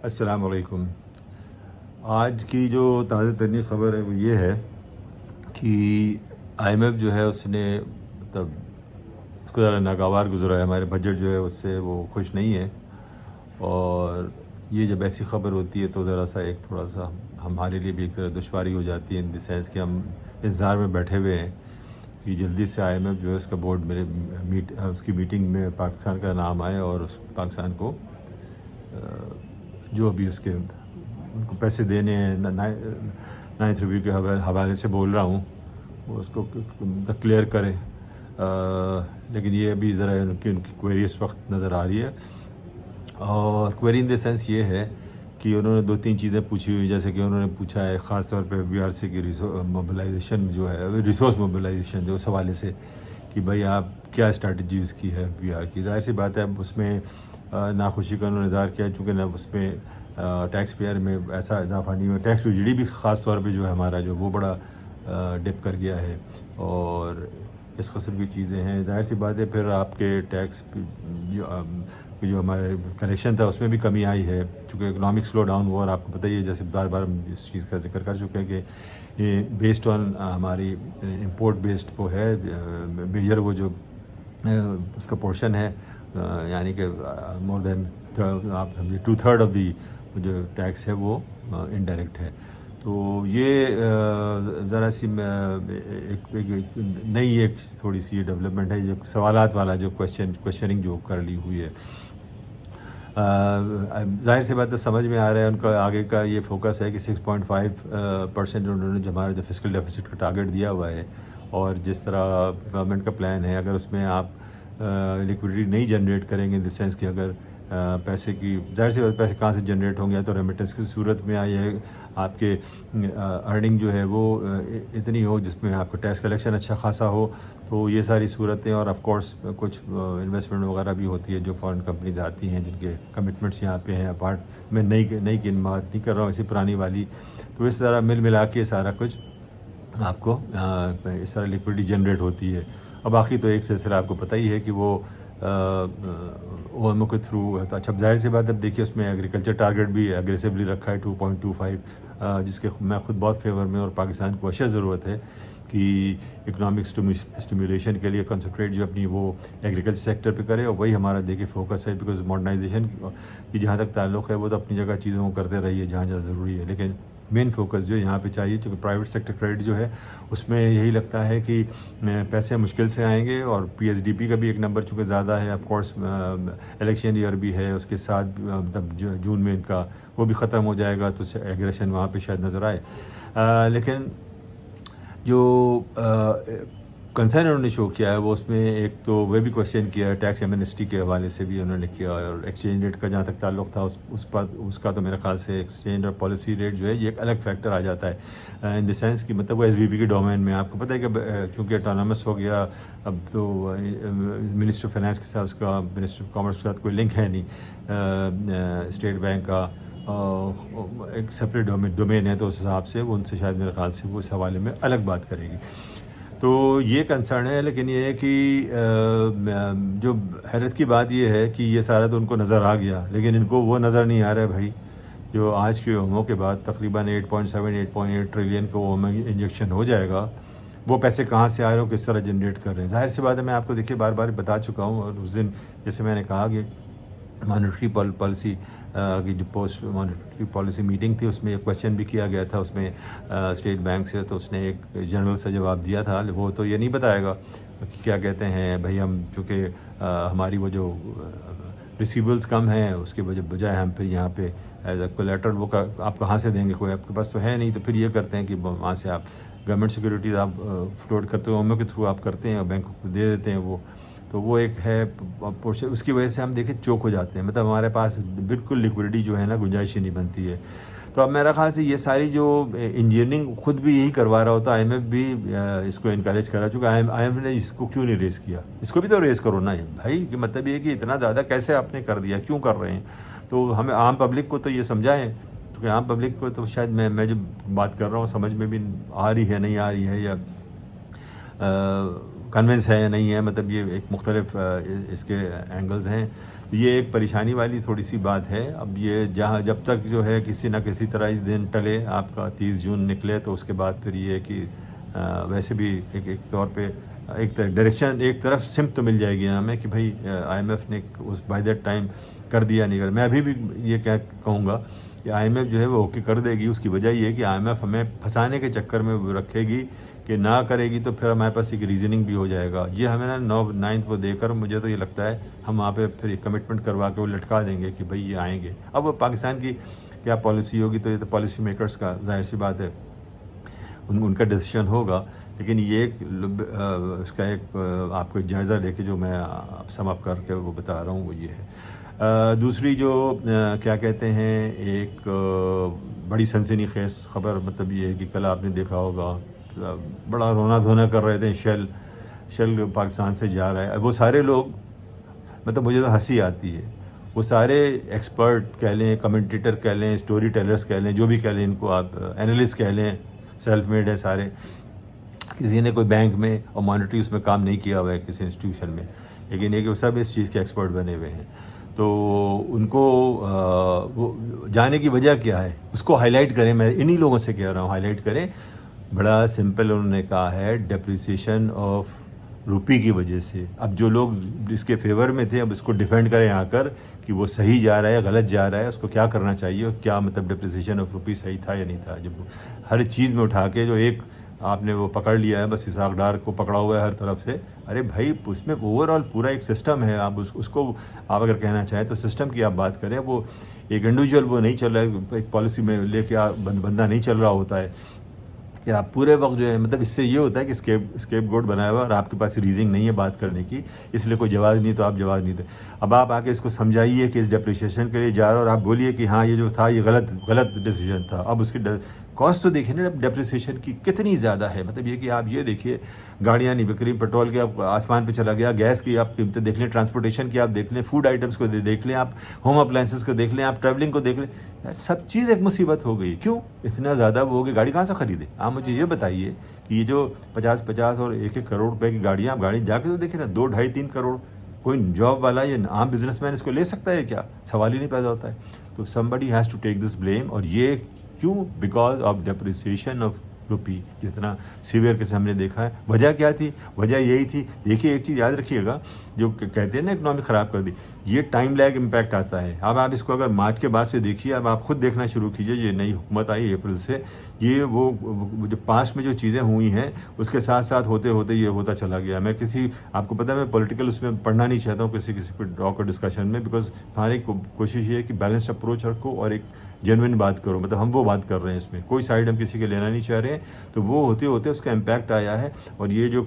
السلام علیکم۔ آج کی جو تازہ ترین خبر ہے وہ یہ ہے کہ آئی ایم ایف جو ہے اس نے مطلب اس کو ذرا ناگوار گزرا ہے، ہمارے بجٹ جو ہے اس سے وہ خوش نہیں ہے، اور یہ جب ایسی خبر ہوتی ہے تو ذرا سا تھوڑا سا ہمارے لیے بھی ایک طرح دشواری ہو جاتی ہے، ان دی سینس کہ ہم انتظار میں بیٹھے ہوئے ہیں کہ جلدی سے آئی ایم ایف جو ہے اس کا بورڈ اس کی میٹنگ میں پاکستان کا نام آئے اور پاکستان کو جو بھی اس کے ان کو پیسے دینے ہیں، نائنتھ ریویو کے حوالے سے بول رہا ہوں، وہ اس کو کلیئر کرے۔ لیکن یہ ابھی ذرا ان کی کوئری اس وقت نظر آ رہی ہے، اور کوئری ان دا سینس یہ ہے کہ انہوں نے 2-3 چیزیں پوچھی ہوئی، جیسے کہ انہوں نے پوچھا ہے خاص طور پہ بی آر سی کی موبلائزیشن جو ہے، ریسورس موبلائزیشن جو اس حوالے سے کہ بھائی آپ کیا اسٹریٹجی اس کی ہے بی آر کی۔ ظاہر سی بات ہے اب اس میں ناخوشی کا انہوں نے اظہار کیا، چونکہ اس میں ٹیکس پیئر میں ایسا اضافہ نہیں ہوا، ٹیکس ٹو جی ڈی بھی خاص طور پہ جو ہے ہمارا جو وہ بڑا ڈپ کر گیا ہے، اور اس قسم کی چیزیں ہیں۔ ظاہر سی بات ہے پھر آپ کے ٹیکس جو ہمارے کلیکشن تھا اس میں بھی کمی آئی ہے، چونکہ اکنامک سلو ڈاؤن ہوا، اور آپ کو پتہ ہی ہے جیسے بار بار ہم اس چیز کا ذکر کر چکے ہیں کہ یہ بیسڈ آن ہماری امپورٹ بیسڈ وہ ہے میجر، وہ جو اس کا پورشن ہے، یعنی کہ مور دین آپ سمجھے 2/3 آف دی جو ٹیکس ہے وہ انڈائریکٹ ہے۔ تو یہ ذرا سی نئی تھوڑی سی ڈیولپمنٹ ہے، جو سوالات والا جو کوشچننگ جو کر لی ہوئی ہے۔ ظاہر سی بات ہے سمجھ میں آ رہا ہے ان کا آگے کا یہ فوکس ہے کہ 6.5% انہوں نے ہمارا جو فسکل ڈیفیسٹ کا ٹارگیٹ دیا ہوا ہے، اور جس طرح گورنمنٹ کا پلان ہے، اگر اس میں آپ لیکوڈیٹی نہیں جنریٹ کریں گے ان دی سینس کہ اگر پیسے کی ظاہر سی بات پیسے کہاں سے جنریٹ ہوں گے، تو ریمیٹنس کی صورت میں آئی ہے، آپ کے ارننگ جو ہے وہ اتنی ہو جس میں آپ کا ٹیکس کلیکشن اچھا خاصا ہو، تو یہ ساری صورتیں، اور آف کورس کچھ انویسٹمنٹ وغیرہ بھی ہوتی ہے جو فارن کمپنیز آتی ہیں جن کے کمٹمنٹس یہاں پہ ہیں، اپارٹ میں نئی کی بات نہیں کر رہا ہوں، ایسی پرانی والی، تو اس طرح مل ملا کے سارا کچھ آپ کو اس طرح لیکوڈیٹی جنریٹ ہوتی ہے۔ اور باقی تو ایک سلسلہ آپ کو پتہ ہی ہے کہ وہ او ایم او کے تھرو، اچھا ظاہر سی بات اب دیکھیے اس میں ایگریکلچر ٹارگیٹ بھی اگریسیولی رکھا ہے 2.25، جس کے میں خود بہت فیور میں، اور پاکستان کو اشد ضرورت ہے کہ اکنامک اسٹیمولیشن کے لیے کنسنٹریٹ جو اپنی وہ ایگریکلچر سیکٹر پہ کرے، اور وہی ہمارا دیکھیے فوکس ہے، بیکاز ماڈرنائزیشن کی جہاں تک تعلق ہے وہ تو اپنی جگہ چیزوں کو کرتے رہیے جہاں جہاں ضروری ہے، لیکن مین فوکس جو یہاں پہ چاہیے، چونکہ پرائیویٹ سیکٹر کریڈٹ جو ہے اس میں یہی لگتا ہے کہ پیسے مشکل سے آئیں گے، اور پی ایس ڈی پی کا بھی ایک نمبر چونکہ زیادہ ہے، آف کورس الیکشن ایئر بھی ہے، اس کے ساتھ مطلب جون میں ان کا وہ بھی ختم ہو جائے گا، تو ایگریشن وہاں پہ شاید نظر آئے، لیکن جو کنسرن انہوں نے شو کیا ہے وہ اس میں ایک تو وہ بھی کوشچن کیا ہے ٹیکس ایمنسٹی کے حوالے سے بھی انہوں نے کیا، اور ایکسچینج ریٹ کا جہاں تک تعلق تھا اس کا تو میرے خیال سے ایکسچینج اور پالیسی ریٹ جو ہے یہ ایک الگ فیکٹر آ جاتا ہے، ان دی سینس کہ مطلب وہ ایس بی پی کے ڈومین میں، آپ کو پتہ ہے کہ چونکہ اٹانومس ہو گیا اب تو منسٹر آف فائنانس کے ساتھ اس کا منسٹر آف کامرس کے ساتھ کوئی لنک ہے نہیں، اسٹیٹ بینک کا ایک سپریٹ ڈومین ہے، تو اس حساب سے وہ ان سے شاید میرے خیال سے وہ اس حوالے میں الگ بات کرے گی، تو یہ کنسرن ہے۔ لیکن یہ ہے کہ جو حیرت کی بات یہ ہے کہ یہ سارا تو ان کو نظر آ گیا، لیکن ان کو وہ نظر نہیں آ رہا ہے بھائی، جو آج کے اومو کے بعد تقریباً 8.8 ٹریلین کا اومو انجیکشن ہو جائے گا، وہ پیسے کہاں سے آ رہے ہو، کس طرح جنریٹ کر رہے ہیں۔ ظاہر سی بات ہے میں آپ کو دیکھیے بار بار بتا چکا ہوں، اور اس دن جیسے میں نے کہا کہ مانیٹری پالیسی کی جو پوسٹ مانیٹری پالیسی میٹنگ تھی اس میں ایک کویشچن بھی کیا گیا تھا، اس میں اسٹیٹ بینک سے، تو اس نے ایک جنرل سے جواب دیا تھا، وہ تو یہ نہیں بتائے گا کہ کیا کہتے ہیں بھائی ہم چونکہ ہماری وہ جو ریسیولز کم ہیں اس کے بجائے ہم پھر یہاں پہ ایز اے کولیٹرل وہ آپ کہاں سے دیں گے، کوئی آپ کے پاس تو ہے نہیں، تو پھر یہ کرتے ہیں کہ وہاں سے آپ گورنمنٹ سیکورٹیز آپ فلوٹ کرتے ہو، اومو کے تھرو آپ کرتے ہیں اور بینک کو دے دیتے ہیں وہ، تو وہ ایک ہے پورشن، اس کی وجہ سے ہم دیکھیں چوک ہو جاتے ہیں، مطلب ہمارے پاس بالکل لیکوڈیٹی جو ہے نا گنجائش ہی نہیں بنتی ہے۔ تو اب میرا خیال سے یہ ساری جو انجینئرنگ خود بھی یہی کروا رہا ہوتا، آئی ایم ایف بھی اس کو انکریج کر رہا، چونکہ آئی ایم ایف نے اس کو کیوں نہیں ریز کیا، اس کو بھی تو ریز کرو نا بھائی، کہ مطلب یہ کہ اتنا زیادہ کیسے آپ نے کر دیا، کیوں کر رہے ہیں، تو ہمیں عام پبلک کو تو یہ سمجھائیں، کیونکہ عام پبلک کو تو شاید میں جو بات کر رہا ہوں سمجھ میں بھی آ رہی ہے نہیں آ رہی ہے، یا کنونس ہے یا نہیں ہے، مطلب یہ ایک مختلف اس کے اینگلز ہیں. یہ ایک پریشانی والی تھوڑی سی بات ہے. اب یہ جب تک جو ہے کسی نہ کسی طرح یہ دن ٹلے، آپ کا 30 جون نکلے، تو اس کے بعد پھر یہ کہ ویسے بھی ایک طور پہ ایک ڈائریکشن، ایک طرف سمت تو مل جائے گی نا ہمیں کہ بھائی آئی ایم ایف نے اس بائی دیٹ ٹائم کر دیا نہیں کر. میں ابھی بھی یہ کہوں گا کہ آئی ایم ایف جو ہے وہ اوکے کر دے گی. اس کی وجہ یہ ہے کہ آئی ایم ایف ہمیں پھنسانے کے چکر میں وہ رکھے گی کہ نہ کرے گی تو پھر ہمارے پاس ایک ریزننگ بھی ہو جائے گا. یہ ہمیں نا 9/9 وہ دے کر مجھے تو یہ لگتا ہے ہم وہاں پہ پھر ایک کمٹمنٹ کروا کے وہ لٹکا دیں گے کہ بھائی یہ آئیں گے. اب وہ پاکستان کی کیا پالیسی ہوگی تو یہ تو پالیسی میکرز کا ظاہر سی بات ہے، ان کا ڈیسیشن ہوگا. لیکن یہ ایک اس کا ایک آپ کو جائزہ لے کے جو میں سم اپ کر کے وہ بتا رہا ہوں وہ یہ ہے. دوسری جو کیا کہتے ہیں، ایک بڑی سنسنی خیز خبر مطلب یہ ہے کہ کل آپ نے دیکھا ہوگا بڑا رونا دھونا کر رہے تھے، شیل پاکستان سے جا رہا ہے. وہ سارے لوگ مطلب مجھے تو ہنسی آتی ہے، وہ سارے ایکسپرٹ کہہ لیں، کمنٹیٹر کہہ لیں، اسٹوری ٹیلرز کہہ لیں، جو بھی کہہ لیں ان کو آپ، اینالسٹ کہہ لیں، سیلف میڈ ہے سارے. کسی نے کوئی بینک میں اور مانیٹری اس میں کام نہیں کیا ہوا ہے کسی انسٹیٹیوشن میں، لیکن یہ کہ وہ سب اس چیز کے ایکسپرٹ بنے ہوئے ہیں. تو ان کو وہ جانے کی وجہ کیا ہے اس کو ہائی لائٹ کریں. میں انہی لوگوں سے کہہ رہا ہوں ہائی لائٹ کریں. بڑا سمپل انہوں نے کہا ہے، ڈیپریسیشن آف روپی کی وجہ سے. اب جو لوگ اس کے فیور میں تھے اب اس کو ڈیفینڈ کریں آ کر کہ وہ صحیح جا رہا ہے غلط جا رہا ہے، اس کو کیا کرنا چاہیے اور کیا مطلب ڈیپریسیشن آف روپی صحیح تھا یا نہیں تھا. جب ہر چیز میں اٹھا کے جو ایک آپ نے وہ پکڑ لیا ہے، بس اسحاق ڈار کو پکڑا ہوا ہے ہر طرف سے. ارے بھائی اس میں اوور آل پورا ایک سسٹم ہے. آپ اس کو آپ اگر کہنا چاہیں تو سسٹم کی آپ بات کریں. وہ ایک انڈیویجول وہ نہیں چل رہا ہے، ایک پالیسی میں لے کے بندہ نہیں چل رہا ہوتا ہے کہ آپ پورے وقت جو ہے مطلب اس سے یہ ہوتا ہے کہ اسکیپ گوٹ بنایا ہوا اور آپ کے پاس ریزنگ نہیں ہے بات کرنے کی، اس لیے کوئی جواز نہیں تو آپ جواز نہیں دیں. اب آپ آ کے اس کو سمجھائیے کہ اس ڈیپریشیشن کے لیے جا رہا ہے اور آپ بولیے کہ ہاں یہ جو تھا یہ غلط ڈیسیجن تھا. اب اس کی کاسٹ تو دیکھیں نا ڈیپریسیشن کی کتنی زیادہ ہے. مطلب یہ کہ آپ یہ دیکھیے گاڑیاں نہیں بک رہی، پیٹرول کے آپ آسمان پہ چلا گیا، گیس کی آپ قیمتیں دیکھ لیں، ٹرانسپورٹیشن کی آپ دیکھ لیں، فوڈ آئٹمس کو دیکھ لیں، آپ ہوم اپلائنسز کو دیکھ لیں، آپ ٹریولنگ کو دیکھ لیں. سب چیز ایک مصیبت ہو گئی. کیوں اتنا زیادہ وہ ہوگی؟ گاڑی کہاں سے خریدے؟ آپ مجھے یہ بتائیے کہ یہ جو 50 اور 1 کروڑ روپے کی گاڑیاں، آپ گاڑی جا کے تو دیکھیں نا 2, 2.5, 3 کروڑ. کوئی جاب والا یا عام بزنس مین اس کو لے سکتا ہے کیا؟ سوال ہی نہیں پیدا ہوتا ہے. تو somebody has to take this blame. اور یہ کیوں؟ بیکاز آف ڈیپریسیشن آف روپی جتنا سیویئر کے ہم نے دیکھا ہے. وجہ کیا تھی؟ وجہ یہی تھی. دیکھیے ایک چیز یاد رکھیے گا، جو کہتے ہیں نا اکنامی خراب کر دی، یہ ٹائم لیگ امپیکٹ آتا ہے. اب آپ اس کو اگر مارچ کے بعد سے دیکھیے، اب آپ خود دیکھنا شروع کیجئے. یہ نئی حکومت آئی اپریل سے، یہ وہ جو پاسٹ میں جو چیزیں ہوئی ہیں اس کے ساتھ ساتھ ہوتے ہوتے یہ ہوتا چلا گیا. میں آپ کو پتہ ہے میں پولیٹیکل اس میں پڑھنا نہیں چاہتا ہوں کسی پہ ٹاک اور ڈسکشن میں، بیکاز ہماری کوشش یہ ہے کہ بیلنسڈ اپروچ رکھو اور ایک جینوئن بات کرو. مطلب ہم وہ بات کر رہے ہیں، اس میں کوئی سائڈ ہم کسی کے لینا نہیں چاہ رہے ہیں. تو وہ ہوتے ہوتے اس کا امپیکٹ آیا ہے. اور یہ جو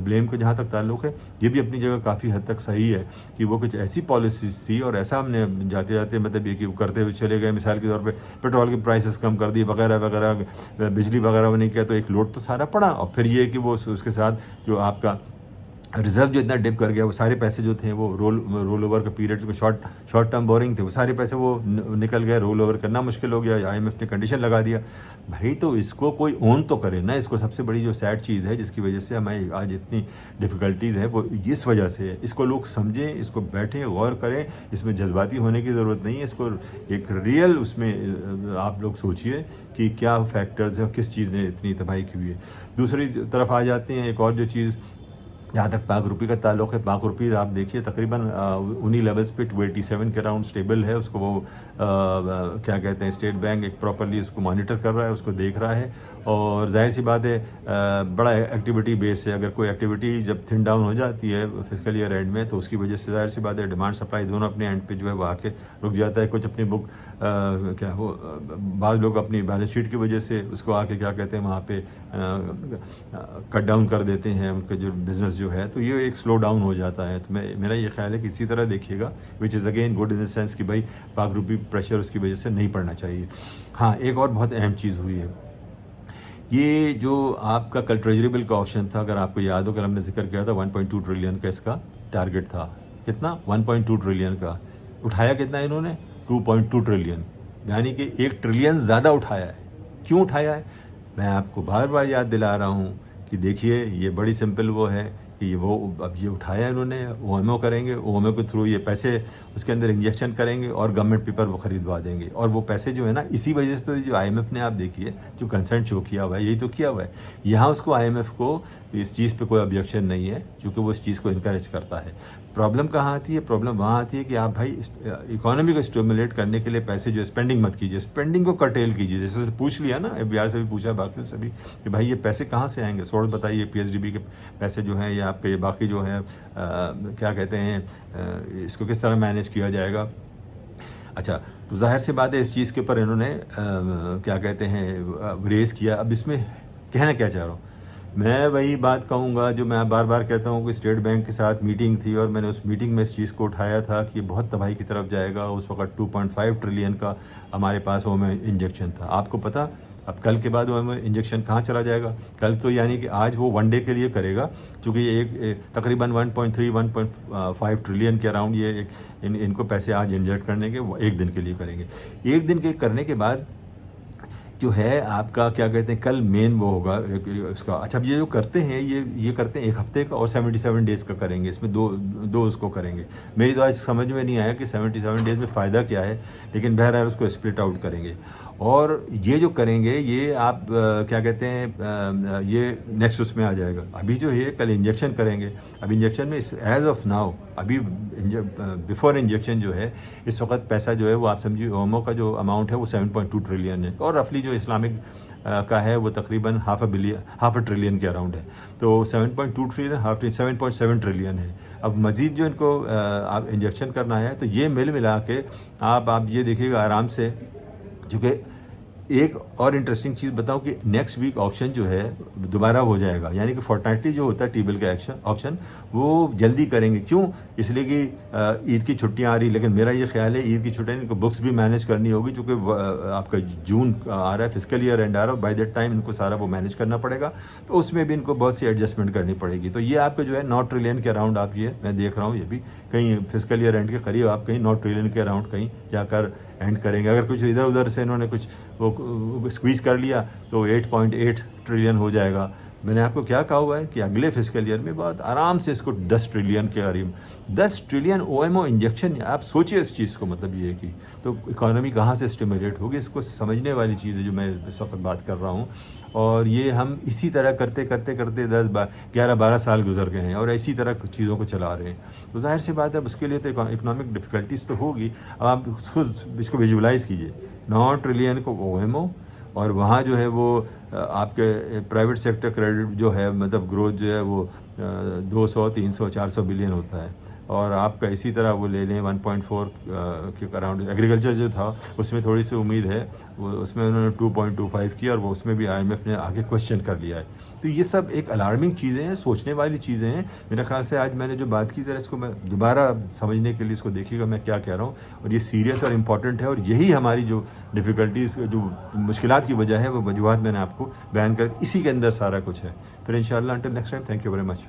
بلیم کا جہاں تک تعلق ہے یہ بھی اپنی جگہ کافی حد تک صحیح ہے کہ وہ کچھ ایسی پالیسیز تھی اور ایسا ہم نے جاتے جاتے مطلب یہ کہ وہ کرتے ہوئے چلے گئے. مثال کے طور پہ پیٹرول کے پرائسز کم کر دی وغیرہ وغیرہ، بجلی وغیرہ وہ نہیں کیا، تو ایک لوڈ تو سارا پڑا. اور پھر یہ کہ وہ اس کے ساتھ جو آپ کا ریزرو جو اتنا ڈپ کر گیا، وہ سارے پیسے جو تھے وہ رول اوور کا پیریڈ جو شارٹ ٹرم بورنگ تھے وہ سارے پیسے وہ نکل گئے. رول اوور کرنا مشکل ہو گیا. آئی ایم ایف نے کنڈیشن لگا دیا. بھائی تو اس کو کوئی اون تو کرے نا. اس کو سب سے بڑی جو سیڈ چیز ہے جس کی وجہ سے ہمیں آج اتنی ڈیفیکلٹیز ہیں وہ اس وجہ سے ہے. اس کو لوگ سمجھیں، اس کو بیٹھیں، غور کریں. اس میں جذباتی ہونے کی ضرورت نہیں ہے. اس کو ایک ریئل اس میں آپ لوگ سوچئے کہ کیا فیکٹرز ہیں اور کس چیز نے اتنی تباہی کی ہوئی ہے. دوسری طرف آ جاتے ہیں ایک اور جو چیز جہاں تک پاک روپی کا تعلق ہے. پاک روپی آپ دیکھیے تقریباً انہی لیولز پہ 287 کے اراؤنڈ اسٹیبل ہے. اس کو وہ کیا کہتے ہیں اسٹیٹ بینک ایک پراپرلی اس کو مانیٹر کر رہا ہے، اس کو دیکھ رہا ہے. اور ظاہر سی بات ہے بڑا ایکٹیویٹی بیس ہے. اگر کوئی ایکٹیویٹی جب تھن ڈاؤن ہو جاتی ہے فسکل ایئر اینڈ میں تو اس کی وجہ سے ظاہر سی بات ہے ڈیمانڈ سپلائی دونوں اپنے اینڈ پہ جو ہے وہ آ کے رک جاتا ہے. کچھ اپنی بک کیا ہو بعض لوگ اپنی بیلنس شیٹ کی وجہ سے اس کو آ کے کیا کہتے ہیں وہاں پہ کٹ ڈاؤن کر دیتے ہیں ان کے جو بزنس جو ہے. تو یہ ایک سلو ڈاؤن ہو جاتا ہے. تو میرا یہ خیال ہے کہ اسی طرح دیکھیے گا which is again good in the sense کہ بھائی پاک روپی پریشر اس کی وجہ سے نہیں پڑنا چاہیے. ہاں ایک اور بہت اہم چیز ہوئی ہے، یہ جو آپ کا کل ٹریجری بل کا آپشن تھا. اگر آپ کو یاد ہو کر ہم نے ذکر کیا تھا 1.2 ٹریلین کا اس کا ٹارگٹ تھا. کتنا؟ 1.2 ٹریلین کا. اٹھایا کتنا انہوں نے؟ 2.2 ٹریلین، یعنی کہ 1 ٹریلین زیادہ اٹھایا ہے. کیوں اٹھایا ہے؟ میں آپ کو بار بار یاد دلا رہا ہوں کہ دیکھیے یہ بڑی سمپل وہ ہے کہ وہ اب یہ اٹھایا انہوں نے, OMO کریں گے, OMO کے تھرو یہ پیسے اس کے اندر انجیکشن کریں گے اور گورنمنٹ پیپر وہ خریدوا دیں گے. اور وہ پیسے جو ہے نا, اسی وجہ سے تو جو IMF نے آپ دیکھیے جو کنسنٹ شو کیا ہوا ہے, یہی تو کیا ہوا ہے. یہاں اس کو IMF کو اس چیز پہ کوئی آبجیکشن نہیں ہے کیونکہ وہ اس چیز کو انکریج کرتا ہے. پرابلم کہاں آتی ہے؟ پرابلم وہاں آتی ہے کہ آپ بھائی اکانومی کو اسٹیمولیٹ کرنے کے لیے پیسے جو اسپینڈنگ مت کیجیے, اسپینڈنگ کو کرٹیل کیجیے. جیسے پوچھ لیا نا, FBR سے بھی پوچھا, باقیوں سے بھی, کہ بھائی یہ پیسے کہاں سے آئیں گے, سورس بتائیے. PSDB کے پیسے جو ہیں یا آپ کے یہ باقی جو ہیں کیا کہتے ہیں, اس کو کس طرح مینیج کیا جائے گا. اچھا, تو ظاہر سی بات ہے اس چیز کے اوپر انہوں نے کیا کہتے ہیں ریز کیا. اب اس میں کہنا کیا چاہ رہا ہوں میں, وہی بات کہوں گا جو میں بار بار کہتا ہوں کہ اسٹیٹ بینک کے ساتھ میٹنگ تھی اور میں نے اس میٹنگ میں اس چیز کو اٹھایا تھا کہ بہت تباہی کی طرف جائے گا. اس وقت 2.5 ٹریلین کا ہمارے پاس OMO انجیکشن تھا. آپ کو پتہ اب کل کے بعد OMO انجیکشن کہاں چلا جائے گا؟ کل تو یعنی کہ آج وہ 1 ڈے کے لیے کرے گا, چونکہ یہ ایک تقریباً 1.5 ٹریلین کے اراؤنڈ یہ ان کو پیسے آج انجیکٹ کرنے کے, وہ 1 دن کے لیے کریں گے. 1 دن کے کرنے کے بعد جو ہے آپ کا کیا کہتے ہیں کل مین وہ ہوگا اس کا. اچھا, اب یہ جو کرتے ہیں یہ کرتے ہیں 1 ہفتے کا اور 77 ڈیز کا کریں گے. اس میں دو اس کو کریں گے. میری تو آج سمجھ میں نہیں آیا کہ 77 ڈیز میں فائدہ کیا ہے, لیکن بہرحال اس کو اسپلٹ آؤٹ کریں گے. اور یہ جو کریں گے یہ آپ کیا کہتے ہیں یہ نیکسٹ اس میں آ جائے گا. ابھی جو ہے کل انجیکشن کریں گے. اب انجیکشن میں ایز آف ناؤ ابھی بیفور انجیکشن جو ہے اس وقت پیسہ جو ہے وہ آپ سمجھیے OMO کا جو اماؤنٹ ہے وہ 7.2 ٹریلین ہے, اور رفلی جو اسلامک کا ہے وہ تقریباً ہاف اے ٹریلین کے اراؤنڈ ہے. تو 7.2 ٹریلین 7.7 ٹریلین ہے. اب مزید جو ان کو آپ انجیکشن کرنا ہے تو یہ ملا کے آپ یہ دیکھیے گا آرام سے. چونکہ ایک اور انٹرسٹنگ چیز بتاؤں کہ نیکسٹ ویک آکشن جو ہے دوبارہ ہو جائے گا, یعنی کہ فورٹنائٹلی جو ہوتا ہے ٹی بل کا آکشن وہ جلدی کریں گے. کیوں؟ اس لیے کہ عید کی چھٹیاں آ رہی, لیکن میرا یہ خیال ہے عید کی چھٹیاں ان کو بکس بھی مینیج کرنی ہوگی, چونکہ آپ کا جون آ رہا ہے, فسکل ایئر اینڈ آ رہا ہے, بائی دیٹ ٹائم ان کو سارا وہ مینیج کرنا پڑے گا. تو اس میں بھی ان کو بہت سی ایڈجسٹمنٹ کرنی پڑے گی. تو یہ آپ کا جو ہے 9 ٹریلین کے اراؤنڈ آپ یہ میں دیکھ رہا ہوں, یہ بھی کہیں فسکل ایئر اینڈ کے قریب آپ کہیں 9 ٹریلین کے اراؤنڈ کہیں جا کر اینڈ کریں گے. اگر کچھ ادھر ادھر سے انہوں نے کچھ وہ اسکویز کر لیا تو 8.8 ٹریلین ہو جائے گا. میں نے آپ کو کیا کہا ہوا ہے کہ اگلے فسکل ایئر میں بہت آرام سے اس کو 10 ٹریلین کے قریب 10 ٹریلین OMO انجیکشن. آپ سوچئے اس چیز کو, مطلب یہ ہے کہ تو اکانومی کہاں سے اسٹیمولیٹ ہوگی, اس کو سمجھنے والی چیز ہے جو میں اس وقت بات کر رہا ہوں. اور یہ ہم اسی طرح کرتے 11-12 سال گزر گئے ہیں اور اسی طرح چیزوں کو چلا رہے ہیں. تو ظاہر سی بات ہے اس کے لیے تو اکنامک ڈفیکلٹیز تو ہوگی. اب آپ خود اس کو ویژولائز کیجئے 9 ٹریلین کو OMO, اور وہاں جو ہے وہ آپ کے پرائیویٹ سیکٹر کریڈٹ جو ہے مطلب گروتھ جو ہے وہ 200, 300, 400 بلین ہوتا ہے. اور آپ کا اسی طرح وہ لے لیں 1.4 کے اراؤنڈ. ایگریکلچر جو تھا اس میں تھوڑی سی امید ہے, وہ اس میں انہوں نے 2.25 کیا, اور وہ اس میں بھی IMF نے آگے کوشچن کر لیا ہے. تو یہ سب ایک الارمنگ چیزیں ہیں, سوچنے والی چیزیں ہیں. میرے خیال سے آج میں نے جو بات کی ذرا اس کو میں دوبارہ سمجھنے کے لیے اس کو دیکھیے گا میں کیا کہہ رہا ہوں, اور یہ سیریس اور امپورٹنٹ ہے. اور یہی ہماری جو ڈیفیکلٹیز جو مشکلات کی وجہ ہے وہ وجوہات میں نے آپ کو بیان کر, اسی کے اندر سارا کچھ ہے. پھر انشاءاللہ until next time, thank you very much.